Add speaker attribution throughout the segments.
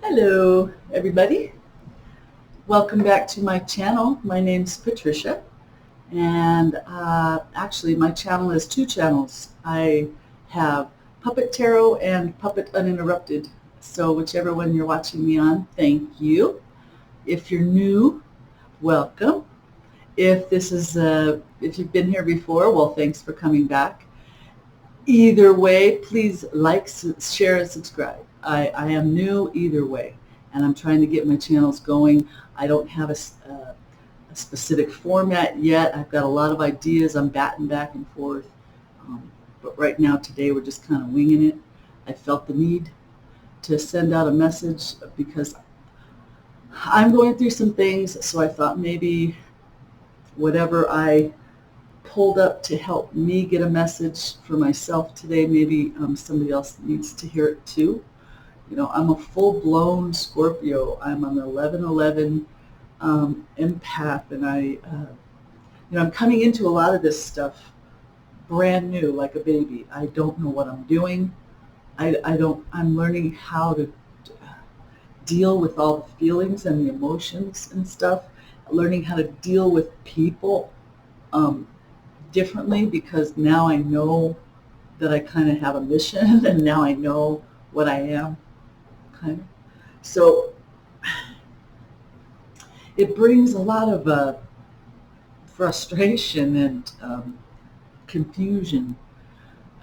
Speaker 1: Hello, everybody. Welcome back to my channel. My name's Patricia, and actually my channel is two channels. I have Puppet Tarot and Puppet Uninterrupted. So whichever one you're watching me on, thank you. If you're new, welcome. If you've been here before, well, thanks for coming back. Either way, please like, share, and subscribe. I am new either way, and I'm trying to get my channels going. I don't have a specific format yet. I've got a lot of ideas. I'm batting back and forth. But right now, today, we're just kind of winging it. I felt the need to send out a message because I'm going through some things, so I thought maybe whatever I pulled up to help me get a message for myself today, maybe somebody else needs to hear it too. You know, I'm a full-blown Scorpio. I'm an 11/11 empath, and I'm coming into a lot of this stuff brand new, like a baby. I don't know what I'm doing. I'm learning how to deal with all the feelings and the emotions and stuff, learning how to deal with people differently, because now I know that I kind of have a mission, and now I know what I am, kind of. So it brings a lot of frustration and confusion.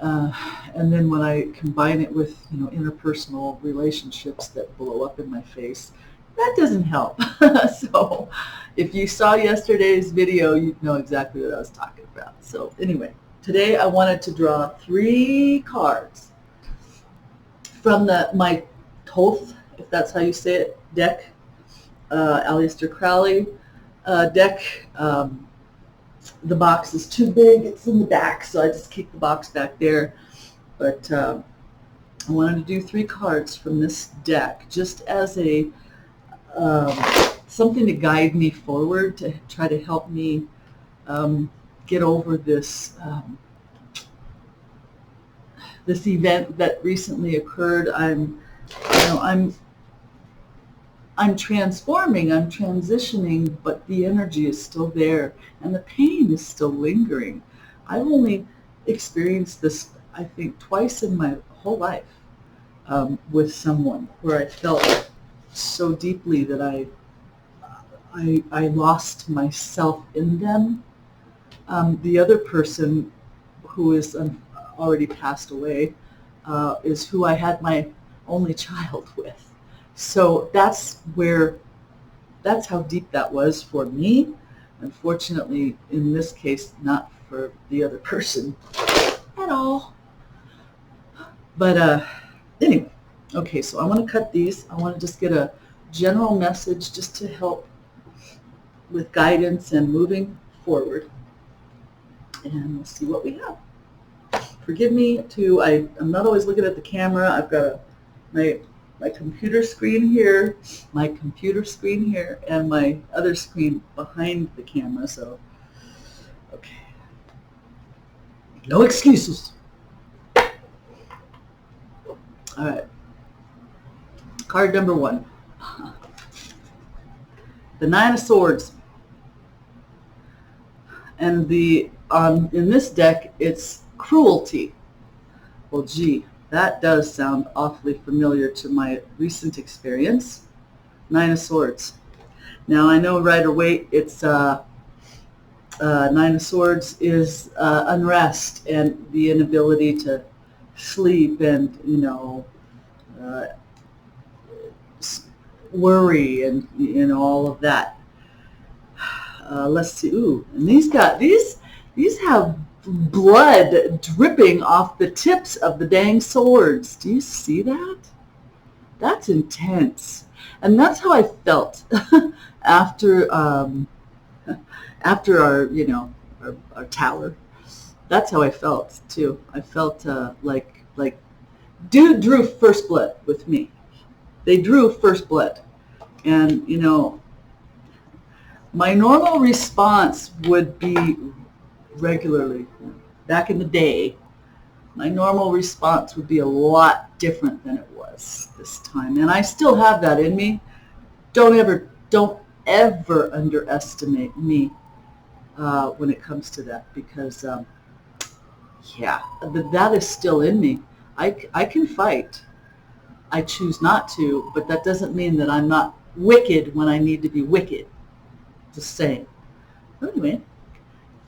Speaker 1: And then when I combine it with, interpersonal relationships that blow up in my face, that doesn't help. So if you saw yesterday's video, you'd know exactly what I was talking about. So anyway, today I wanted to draw 3 cards from my Thoth, if that's how you say it, deck, Aleister Crowley deck. The box is too big. It's in the back, so I just keep the box back there. But I wanted to do 3 cards from this deck just as a something to guide me forward, to try to help me get over this this event that recently occurred. I'm transforming, I'm transitioning, but the energy is still there, and the pain is still lingering. I've only experienced this, I think, twice in my whole life with someone where I felt so deeply that I lost myself in them. The other person, who is already passed away, is who I had my only child with. So that's how deep that was for me. Unfortunately, in this case, not for the other person at all. But anyway, okay, so I want to cut these. I want to just get a general message just to help with guidance and moving forward. And we'll see what we have. Forgive me too, I'm not always looking at the camera. I've got my computer screen here, and my other screen behind the camera, so, okay. No excuses. All right. Card number 1. The 9 of Swords. And in this deck, it's cruelty. Well, gee, that does sound awfully familiar to my recent experience. 9 of Swords. Now, I know right away it's 9 of Swords is unrest and the inability to sleep and, worry and, all of that. Let's see. Ooh, and these have blood dripping off the tips of the dang swords. Do you see that? That's intense. And that's how I felt after our tower. That's how I felt too. I felt like dude drew first blood with me. They drew first blood. And my normal response would be regularly, back in the day, my normal response would be a lot different than it was. was this time. And I still have that in me. Don't ever underestimate me when it comes to that, because yeah, that is still in me. I can fight. I choose not to, but that doesn't mean that I'm not wicked when I need to be wicked. Just saying. Anyway,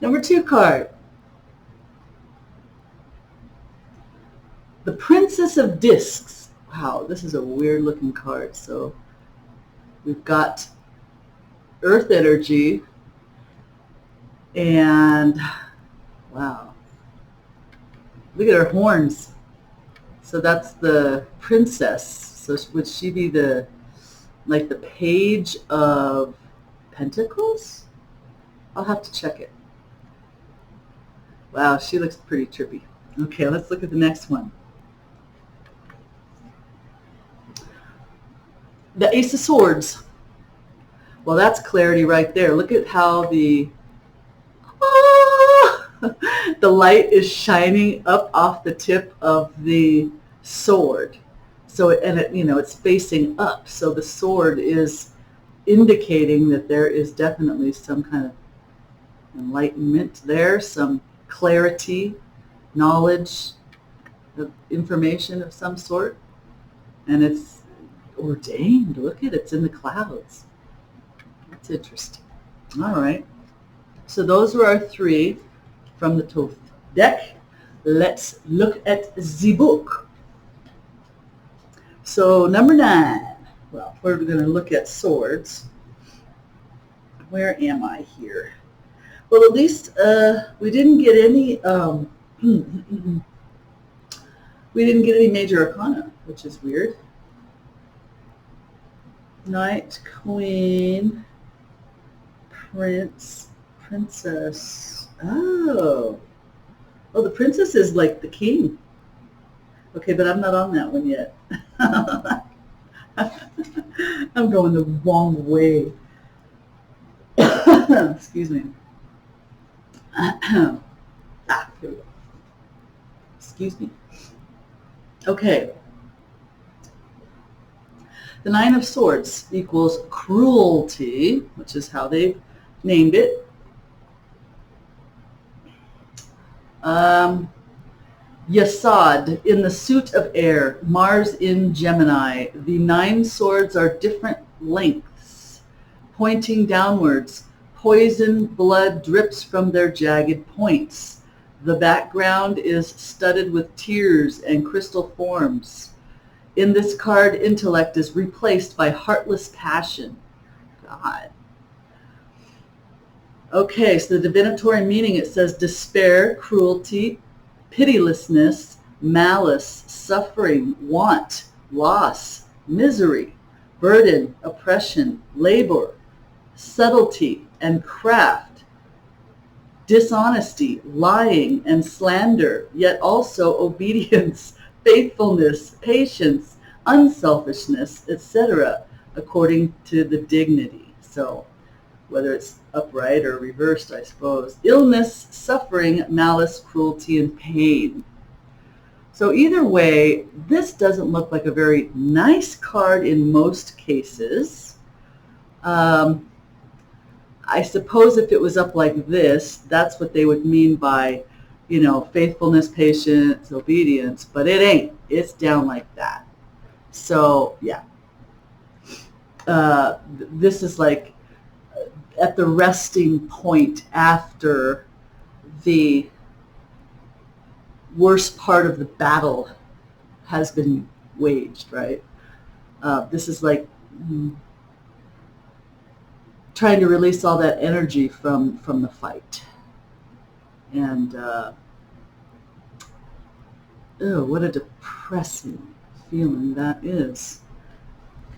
Speaker 1: number 2 card. The Princess of Discs. Wow, this is a weird looking card. So we've got Earth energy, and wow, look at her horns. So that's the princess. So would she be the Page of Pentacles? I'll have to check it. Wow, she looks pretty trippy. Okay, let's look at the next one. The Ace of Swords. Well, that's clarity right there. Look at how the light is shining up off the tip of the sword. So, it's facing up. So the sword is indicating that there is definitely some kind of enlightenment there, some clarity, knowledge, information of some sort. And it's ordained. Look at it. It's in the clouds. That's interesting. All right. So those were our 3 from the Thoth deck. Let's look at the book. So number 9. Well, we're going to look at swords. Where am I here? Well, at least we didn't get any. We didn't get any major arcana, which is weird. Knight, Queen, Prince, Princess. Oh, the princess is like the king. Okay, but I'm not on that one yet. I'm going the wrong way. Excuse me. Here we go. Excuse me. Okay. The 9 of Swords equals cruelty, which is how they've named it. Yasad in the suit of air, Mars in Gemini. The 9 swords are different lengths, pointing downwards. Poison blood drips from their jagged points. The background is studded with tears and crystal forms. In this card, intellect is replaced by heartless passion. God. Okay, so the divinatory meaning, it says despair, cruelty, pitilessness, malice, suffering, want, loss, misery, burden, oppression, labor, subtlety and craft, dishonesty, lying and slander, yet also obedience, faithfulness, patience, unselfishness, etc., according to the dignity. So whether it's upright or reversed, I suppose. Illness, suffering, malice, cruelty, and pain. So either way, this doesn't look like a very nice card in most cases. I suppose if it was up like this, that's what they would mean by, faithfulness, patience, obedience, but it ain't. It's down like that. So, yeah. This is like at the resting point after the worst part of the battle has been waged, right? This is like trying to release all that energy from the fight. And, what a depressing feeling that is.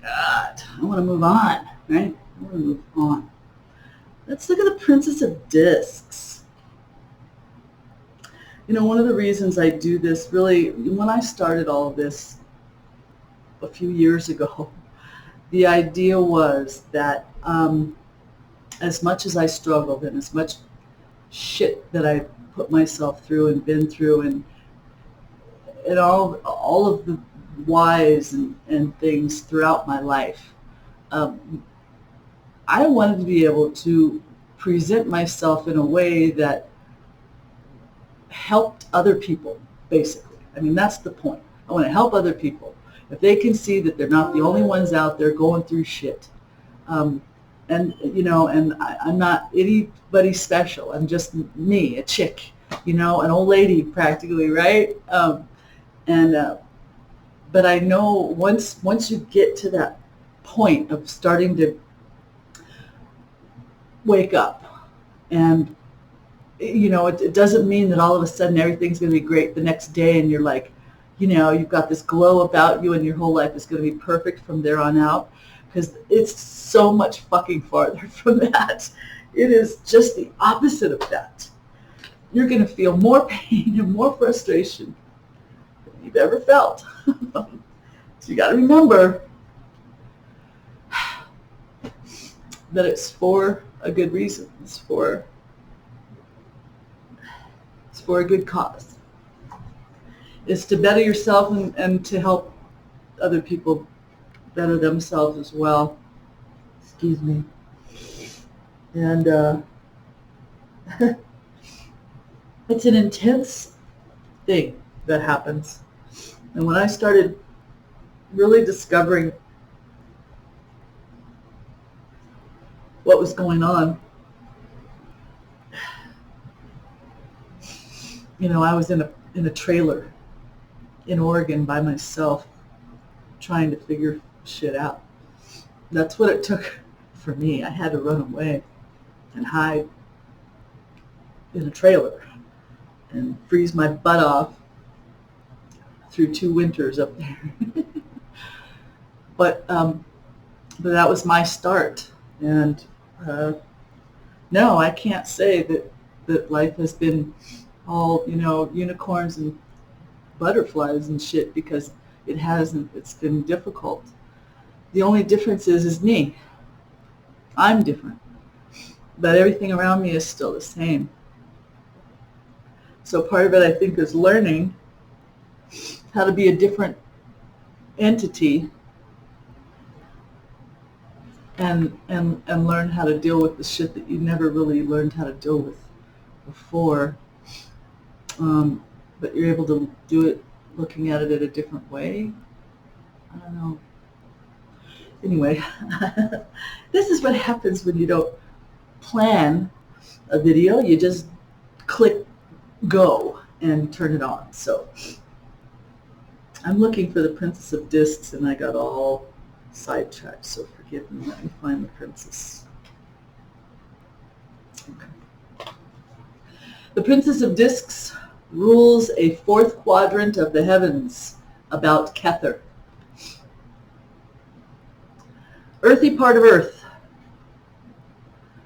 Speaker 1: God, I want to move on, right? I want to move on. Let's look at the Princess of Discs. One of the reasons I do this, really, when I started all of this a few years ago, the idea was that as much as I struggled and as much shit that I put myself through and been through and all of whys and things throughout my life. I wanted to be able to present myself in a way that helped other people, basically. I mean, that's the point. I want to help other people. If they can see that they're not the only ones out there going through shit. And, you know, and I'm not anybody special. I'm just me, a chick, you know, an old lady practically, right? But I know once you get to that point of starting to wake up, and you know, it doesn't mean that all of a sudden everything's going to be great the next day and you're like, you know, you've got this glow about you and your whole life is going to be perfect from there on out, because it's so much fucking farther from that. It is just the opposite of that. You're going to feel more pain and more frustration than you've ever felt. So you got to remember that it's for a good reason. It's for a good cause. It's to better yourself and to help other people better themselves as well. Excuse me. And it's an intense thing that happens. And when I started really discovering what was going on, you know, I was in a trailer in Oregon by myself trying to figure shit out. That's what it took for me. I had to run away and hide in a trailer and freeze my butt off through 2 winters up there. But that was my start. And no, I can't say that life has been all, you know, unicorns and butterflies and shit, because it hasn't. It's been difficult. The only difference is me. I'm different. But everything around me is still the same. So part of it, I think, is learning how to be a different entity and learn how to deal with the shit that you never really learned how to deal with before. But you're able to do it looking at it in a different way. I don't know. Anyway, this is what happens when you don't plan a video. You just click go and turn it on. So I'm looking for the Princess of Discs, and I got all sidetracked, so forgive me. Let me find the princess. Okay. The Princess of Discs rules a 4th quadrant of the heavens, about Kether. Earthy part of Earth,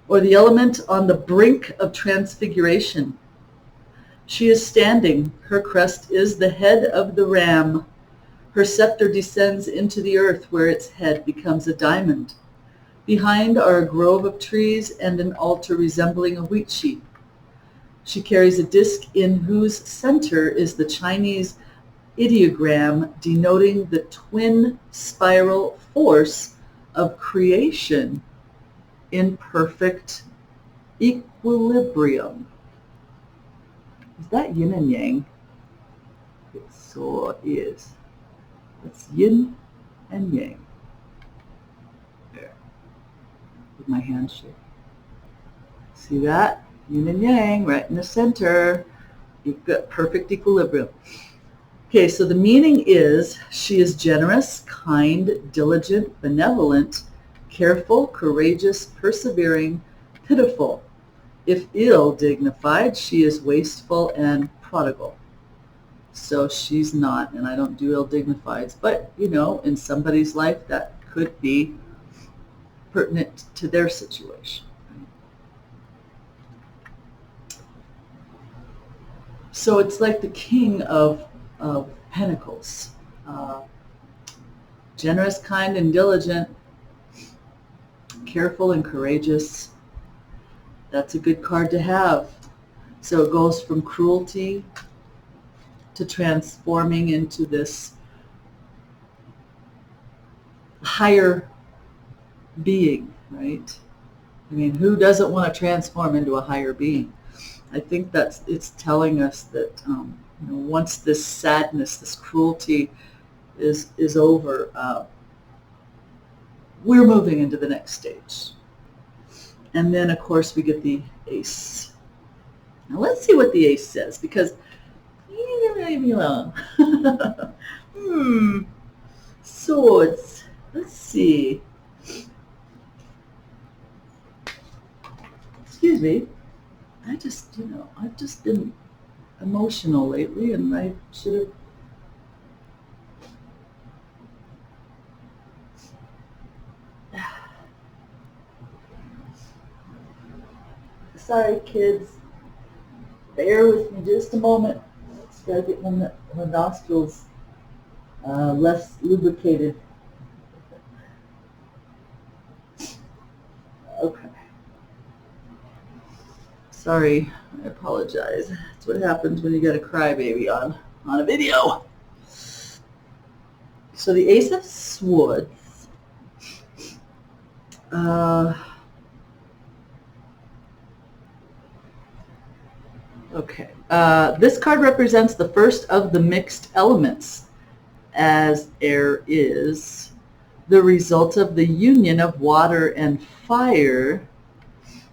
Speaker 1: or the element on the brink of transfiguration. She is standing. Her crest is the head of the ram. Her scepter descends into the earth, where its head becomes a diamond. Behind are a grove of trees and an altar resembling a wheat sheaf. She carries a disc in whose center is the Chinese ideogram denoting the twin spiral force of creation in perfect equilibrium. Is that yin and yang? It so is. It's yin and yang. There. With my hand shake. See that? Yin and yang, right in the center. You've got perfect equilibrium. Okay, so the meaning is, she is generous, kind, diligent, benevolent, careful, courageous, persevering, pitiful. If ill dignified, she is wasteful and prodigal. So she's not, and I don't do ill dignifieds, but, you know, in somebody's life that could be pertinent to their situation. So it's like the king of pentacles. Generous, kind, and diligent, careful and courageous. That's a good card to have. So it goes from cruelty to transforming into this higher being, right? I mean, who doesn't want to transform into a higher being? I think it's telling us that once this sadness, this cruelty is over, we're moving into the next stage. And then, of course, we get the ace. Now, let's see what the ace says, because leave me alone. Swords. Let's see. Excuse me. I've just been emotional lately, and I should have. Sorry, kids. Bear with me just a moment. Let's try to get my nostrils less lubricated. Okay. Sorry, I apologize. That's what happens when you got a crybaby on a video. So the Ace of Swords. Okay. This card represents the first of the mixed elements, as air is the result of the union of water and fire.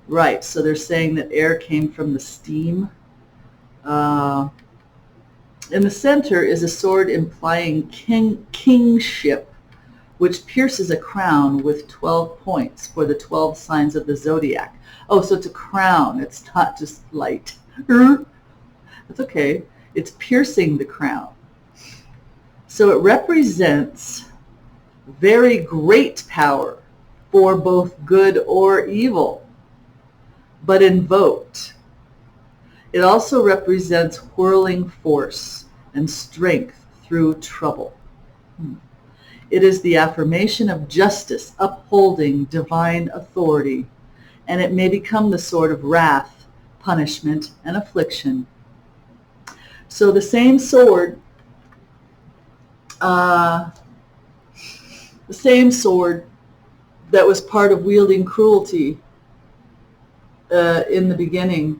Speaker 1: Right, so they're saying that air came from the steam. In the center is a sword implying kingship, which pierces a crown with 12 points for the 12 signs of the zodiac. Oh, so it's a crown. It's not just light. That's okay. It's piercing the crown. So it represents very great power for both good or evil, but invoked. It also represents whirling force and strength through trouble. It is the affirmation of justice, upholding divine authority, and it may become the sword of wrath, punishment, and affliction. So the same sword, that was part of wielding cruelty in the beginning,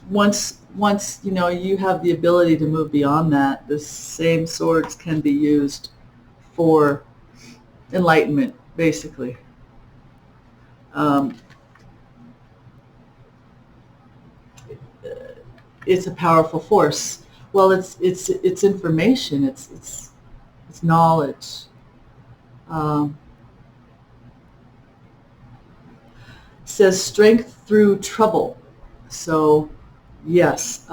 Speaker 1: once you have the ability to move beyond that, the same swords can be used for enlightenment, basically. It's a powerful force. Well, it's information. It's knowledge. It says strength through trouble. So, yes,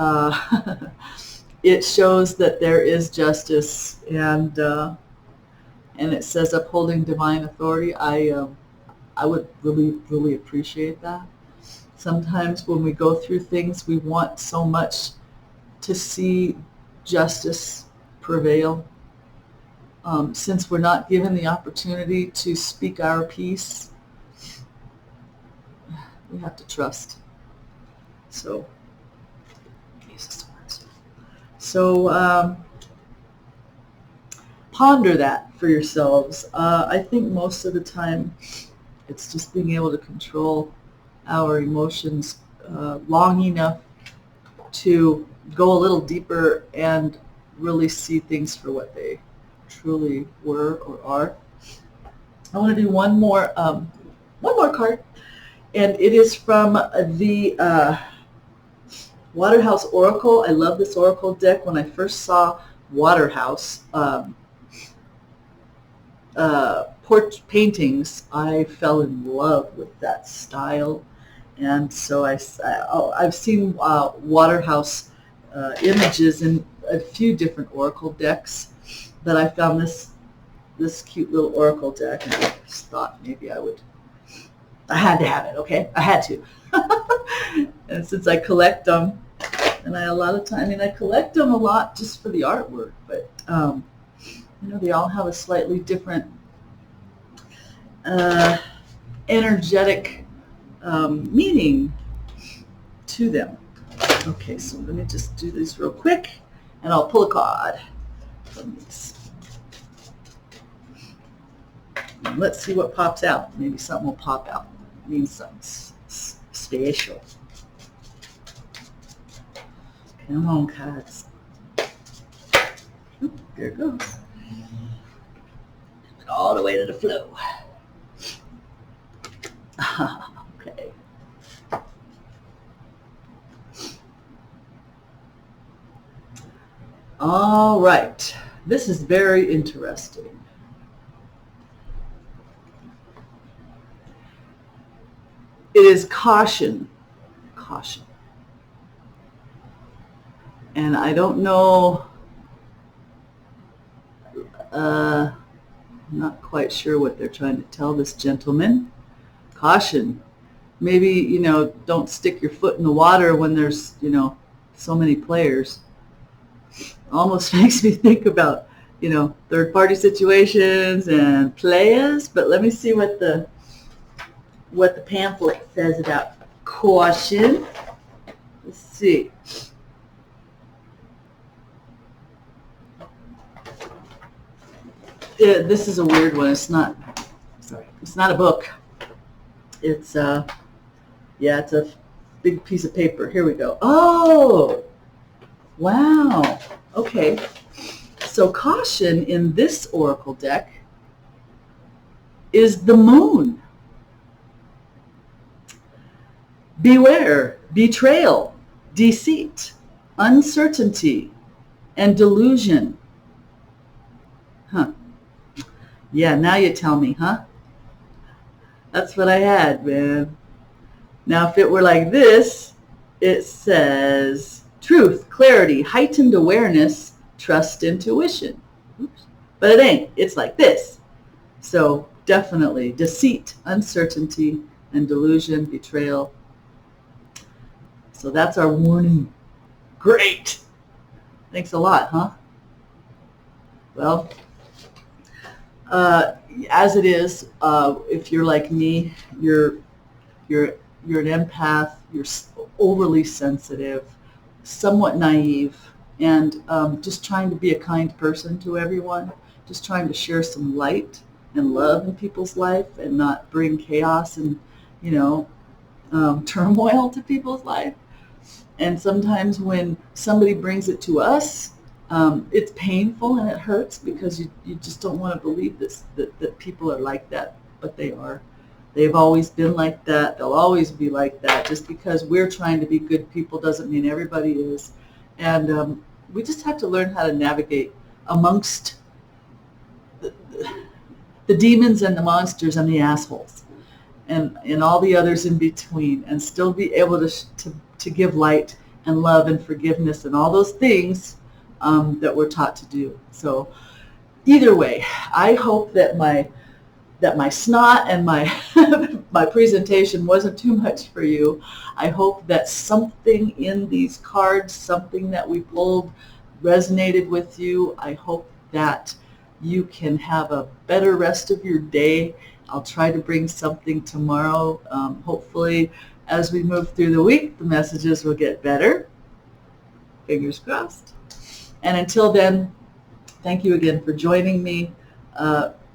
Speaker 1: it shows that there is justice, and it says upholding divine authority. I would really appreciate that. Sometimes when we go through things, we want so much to see justice prevail. Since we're not given the opportunity to speak our piece, we have to trust. So, ponder that for yourselves. I think most of the time it's just being able to control our emotions long enough to go a little deeper and really see things for what they truly were or are. I want to do one more card, and it is from the Waterhouse Oracle. I love this Oracle deck. When I first saw Waterhouse portrait paintings, I fell in love with that style, and so I've seen Waterhouse images in a few different Oracle decks, but I found this cute little Oracle deck, and I just thought maybe I had to have it. Okay, I had to. And since I collect them, and I collect them a lot just for the artwork, but they all have a slightly different energetic meaning to them. Okay, so let me just do this real quick, and I'll pull a card from these. let's see what pops out. Maybe something will pop out. It means something special. Come on, cards. Oop, there it goes. All the way to the flow. Okay. All right. This is very interesting. It is caution. Caution. And I don't know, I'm not quite sure what they're trying to tell this gentleman. Caution. Maybe, you know, don't stick your foot in the water when there's, you know, so many players. Almost makes me think about, you know, third-party situations and players. But let me see what the pamphlet says about caution. Let's see. Yeah, this is a weird one. It's not a book. It's yeah, it's a big piece of paper. Here we go. Oh, wow. Okay. So caution in this oracle deck is the moon. Beware, betrayal, deceit, uncertainty, and delusion. Huh. Yeah, now you tell me, huh? That's what I had, man. Now, if it were like this, it says truth, clarity, heightened awareness, trust, intuition. Oops. But it ain't. It's like this. So definitely deceit, uncertainty, and delusion, betrayal. So that's our warning. Great. Thanks a lot, huh? Well, as it is, if you're like me, you're an empath, you're overly sensitive, somewhat naive, and just trying to be a kind person to everyone, just trying to share some light and love in people's life and not bring chaos and, you know, turmoil to people's life. And sometimes when somebody brings it to us, it's painful and it hurts because you just don't want to believe this, that people are like that, but they are. They've always been like that. They'll always be like that. Just because we're trying to be good people doesn't mean everybody is. And we just have to learn how to navigate amongst the demons and the monsters and the assholes and all the others in between, and still be able to give light and love and forgiveness and all those things that we're taught to do. So either way, I hope that my snot and my my presentation wasn't too much for you. I hope that something in these cards, something that we pulled, resonated with you. I hope that you can have a better rest of your day. I'll try to bring something tomorrow. Hopefully, as we move through the week, the messages will get better. Fingers crossed. And until then, thank you again for joining me.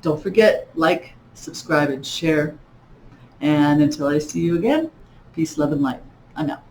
Speaker 1: Don't forget, like, subscribe, and share. And until I see you again, peace, love, and light. I'm out.